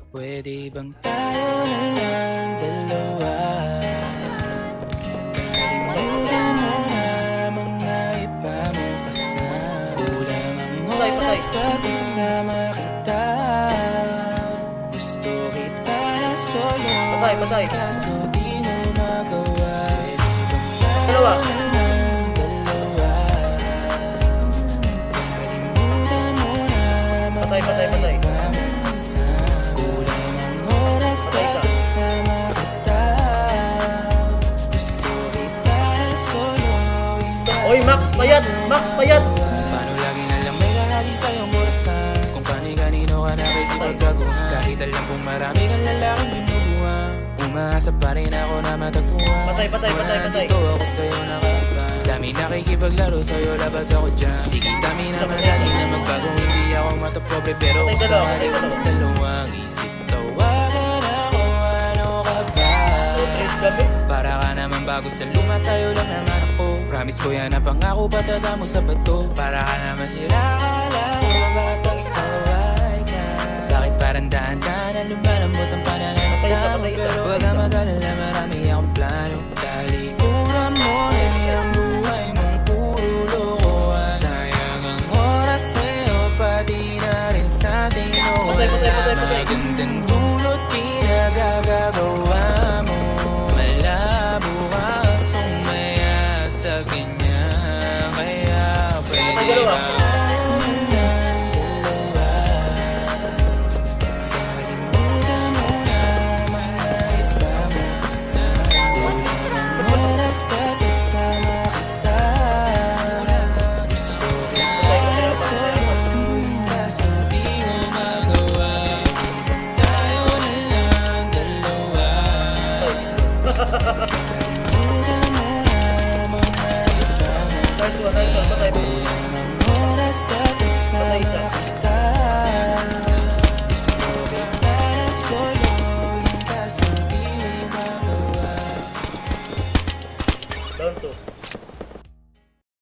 Pwede bang tayo na lang dalawa? Kalimutan mo na mga iba mo kasama. Kulang ang oras pag kasama kita. Gusto kita na solo, kaso di mo magawa. Pwede bang tayo na lang dalawa? Kalimutan mo na mga iba mo kasama. Kulang ang oras pag kasama kita. Gusto kita na solo. Oy, Max, payat! Max, payat! Paano lagi na lang may lalaki sa iyong burasan? Kung kanino ka nakikipagkaguhan. Kahit alam kong marami kang lalaking binubuhan, umaasa pa rin ako na matagpuan. Patay. Nandito ako sa'yo nakakapan. Dami nakikipaglaro sa'yo, labas ako dyan. Di kita minamadali na magbago, hindi ako matapobre. Pero kung sakali ko dalawang isip, tawagan ako, ano ka ba? Para ka naman bago sa luma, sa'yo lang naman ako. Promise ko yan na pangako, pataga mo sa bato. Para ka naman sila, akala ko mapapasaway ka. Bakit parang dahan-dahan na lumalambot ang pananamit mo? Pero wag kang mag-alala, marami akong plano. Talikuran mo, ang buhay mong puro lokohan. Sayang ang oras sa'yo, pati na rin sa atin. O wala magandang